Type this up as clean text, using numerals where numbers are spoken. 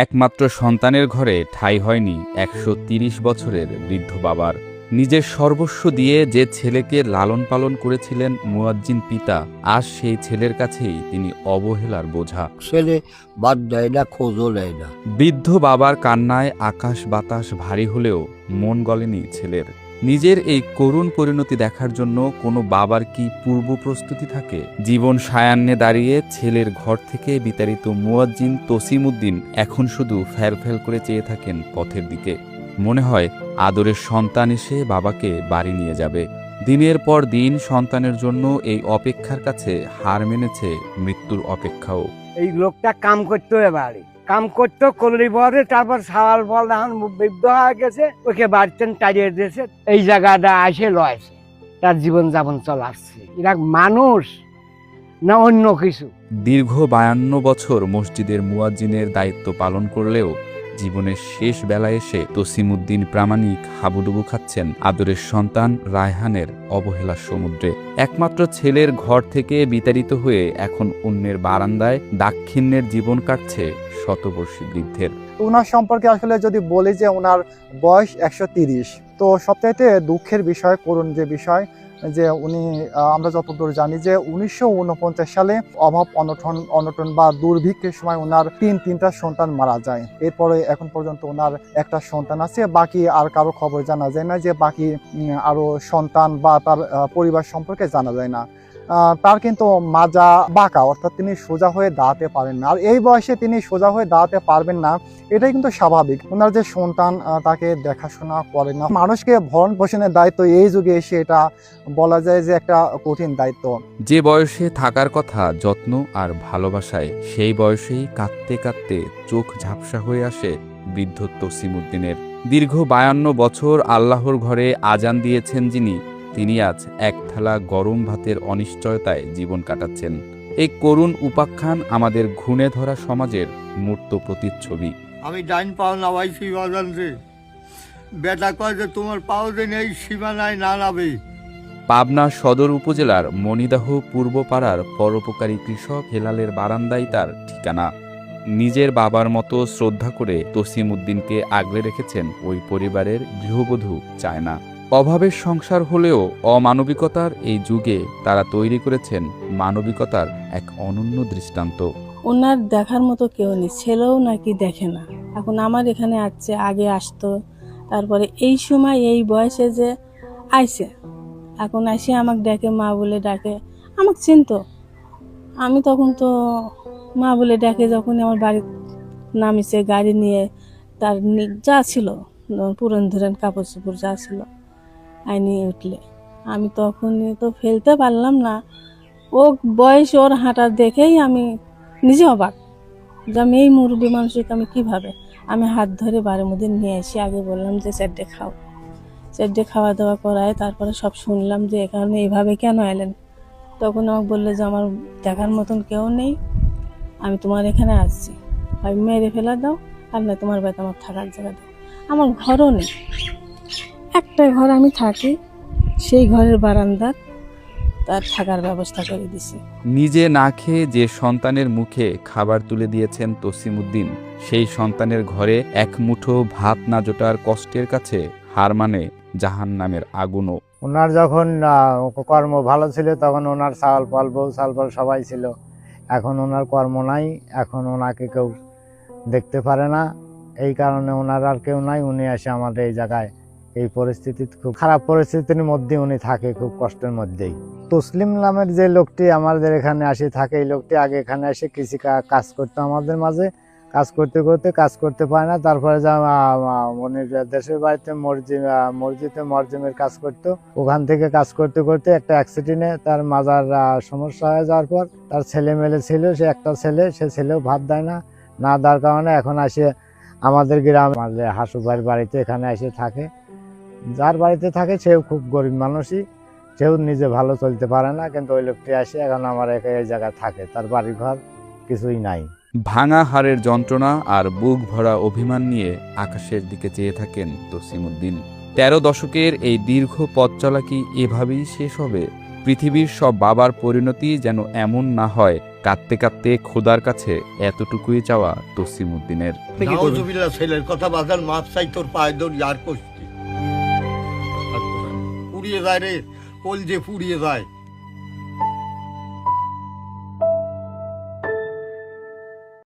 একমাত্র সন্তানের ঘরে ঠাঁই হয়নি ১৩০ বছরের বৃদ্ধ বাবার। নিজের সর্বস্ব দিয়ে যে ছেলেকে লালন পালন করেছিলেন মুয়াজ্জিন পিতা, আজ সেই ছেলের কাছেই তিনি অবহেলার বোঝা। ছেলে বাদ দেয় না, খোঁজও নেয় না। বৃদ্ধ বাবার কান্নায় আকাশ বাতাস ভারী হলেও মন গলেনি ছেলের। নিজের এই করুণ পরিণতি দেখার জন্য কোনো বাবার কি পূর্ব প্রস্তুতি থাকে? জীবন সায়ান্নে দাঁড়িয়ে ছেলের ঘর থেকে বিতাড়িত মুয়াজ্জিন তসিমউদ্দিন এখন শুধু ফ্যাল করে চেয়ে থাকেন পথের দিকে। মনে হয় আদরের সন্তান এসে বাবাকে বাড়ি নিয়ে যাবে। দিনের পর দিন সন্তানের জন্য এই অপেক্ষার কাছে হার মেনেছে মৃত্যুর অপেক্ষাও। এই লোকটা কাম করতো, এবারে কাম করতো করলি পরে তারপর সাওয়াল বল এখন বৃদ্ধ হয়ে গেছে, ওকে বাড়তেন টাড়িয়ে দিয়েছে। এই জায়গাটা আসে লয়েছে, তার জীবন যাপন চলাচ্ছে। এরা মানুষ না অন্য কিছু? দীর্ঘ ৫২ বছর মসজিদের মুয়াজ্জিনের দায়িত্ব পালন করলেও জীবনের শেষ বেলায় এসে তসিমউদ্দিন প্রামাণিক হাবুডুবু খাচ্ছেন আদরের সন্তান রায়হানের অবহেলার সমুদ্রে। একমাত্র ছেলের ঘর থেকে বিতাড়িত হয়ে এখন অন্যের বারান্দায় দাক্ষিণ্যের জীবন কাটছে শতবর্ষী বৃদ্ধের। ওনার সম্পর্কে আসলে যদি বলি যে ওনার বয়স ১৩০, তো সবচাইতে দুঃখের বিষয়, করুণ যে বিষয়, যে উনি আমরা যতদূর জানি যে ১৯৪৯ সালে অভাব অনটন বা দুর্ভিক্ষের সময় ওনার তিনটা সন্তান মারা যায়। এরপরে এখন পর্যন্ত ওনার একটা সন্তান আছে, বাকি আর কারো খবর জানা যায় না, যে বাকি আরো সন্তান বা তার পরিবার সম্পর্কে জানা যায় না। তার কিন্তু মাজা বাঁকা, অর্থাৎ তিনি সোজা হয়ে দাঁড়াতে পারেন না। আর এই বয়সে তিনি সোজা হয়ে দাঁড়াতে পারবেন না, এটাই কিন্তু স্বাভাবিক। ওনার যে সন্তান তাকে দেখাশোনা করে না। মানুষকে ভরণ পোষণের দায়িত্ব এই যুগে এসে এটা বলা যায় যে একটা কঠিন দায়িত্ব। যে বয়সে থাকার কথা যত্ন আর ভালোবাসায়, সেই বয়সেই কাঁদতে কাঁদতে চোখ ঝাপসা হয়ে আসে বৃদ্ধ তসিমউদ্দিনের। দীর্ঘ ৫২ বছর আল্লাহর ঘরে আজান দিয়েছেন যিনি, তিনি আজ এক থালা গরম ভাতের অনিশ্চয়তায় জীবন কাটাচ্ছেন। এই করুণ উপাখ্যান আমাদের ঘুণে ধরা সমাজের মূর্ত প্রতিচ্ছবি। আমি ডাইন পাও নামাইছি বাজান রে, বেটা কয় যে তোমার পাও যে নেই সীমানায় না নাবে। পাবনা সদর উপজেলার মনিদাহ পূর্বপাড়ার পরোপকারী কৃষক হেলালের বারান্দায় তার ঠিকানা। নিজের বাবার মতো শ্রদ্ধা করে তসিমউদ্দিনকে আগলে রেখেছেন ওই পরিবারের গৃহবধূ চায়না। অভাবের সংসার হলেও অমানবিকতার এই যুগে তারা তৈরি করেছেন মানবিকতার এক অনন্য দৃষ্টান্ত। ওনার দেখার মতো কেউ নেই, ছেলেও নাকি দেখে না। এখন আমার এখানে আসছে, আগে আসতো, তারপরে এই সময় এই বয়সে যে আইছে, এখন আসে আমাকে ডাকে, মা বলে ডাকে, আমাকে চিনতো। আমি তখন তো মা বলে ডাকে, যখন আমার বাড়ির নামিছে গাড়ি নিয়ে, তার যা ছিল পুরন ধরেন কাপড় চোপড় যা ছিল আইনি উঠলে, আমি তখন তো ফেলতে পারলাম না। ও বয়স, ওর হাঁটা দেখেই আমি নিজে অবাক যে আমি এই মুরব্বী মানুষকে আমি কীভাবে, আমি হাত ধরে বাড়ির মধ্যে নিয়ে আসি। আগে বললাম যে চারটে খাও, চারটে খাওয়া দাওয়া করায়, তারপরে সব শুনলাম যে এখানে এইভাবে কেন এলেন। তখন আমাকে বললো যে আমার দেখার মতন কেউ নেই, আমি তোমার এখানে আসছি, আমি মেরে ফেলা দাও, আর না তোমার বাড়িতে আমার থাকার জায়গা দাও। আমার ঘরও নেই, একটা ঘর আমি থাকি, সেই ঘরের বারান্দার তার থাকার ব্যবস্থা করে দিছি। নিজে না খেয়ে যে সন্তানের মুখে খাবার তুলে দিয়েছেন তসিমউদ্দিন, সেই সন্তানের ঘরে এক মুঠো ভাত না জোটার কষ্টের কাছে হার মানে জাহান্নামের আগুনও। ওনার যখন কর্ম ভালো ছিল তখন ওনার চাল পাল, বউ চাল পাল সবাই ছিল। এখন ওনার কর্ম নাই, এখন ওনাকে কেউ দেখতে পারে না। এই কারণে ওনার আর কেউ নাই। উনি আসে আমাদের এই জায়গায়, এই পরিস্থিতি, খুব খারাপ পরিস্থিতির মধ্যে উনি থাকে, খুব কষ্টের মধ্যেই। তসলিম নামের যে লোকটি আমাদের এখানে আসে থাকে, এই লোকটি আগে এখানে এসে কৃষি কাজ করতো আমাদের মাঝে। কাজ করতে পারে না, তারপরে উনি দেশের বাড়িতে মসজিদে মরজমের কাজ করতো। ওখান থেকে কাজ করতে করতে একটা অ্যাক্সিডেন্টে তার মাজার সমস্যা হয়ে যাওয়ার পর তার ছেলে মেলে ছিল, সে একটা ছেলে, সে ছেলেও ভাত দেয় না, না দেওয়ার কারণে এখন আসে আমাদের গ্রামে হাসুভাইয়ের বাড়িতে এখানে এসে থাকে। যার বাড়িতে থাকে সেও খুব গরিব মানুষই, সেও নিজে ভালো চলতে পারে না, কিন্তু ওই লোকটি আসে এখন আমার এই জায়গায় থাকে, তার বাড়ি ঘর কিছুই নাই। ভাঙা হাড়ের যন্ত্রণা আর বুক ভরা অভিমান নিয়ে আকাশের দিকে চেয়ে থাকেন তসিমউদ্দিন। ১৩ দশকের এই দীর্ঘ পথ চলা কি এভাবেই শেষ হবে? পৃথিবীর সব বাবার পরিণতি যেন এমন না হয় কাঁদতে কাঁদতে খোদার কাছে এতটুকুই চাওয়া তসিম উদ্দিনের। নাউজুবিল্লাহ, ছেলের কথা বাজার মাপ চাই, তোর পায়ে ধর ইয়ার কষ্টি পুড়িয়ে যায় রে, কল যে পুড়িয়ে যায়।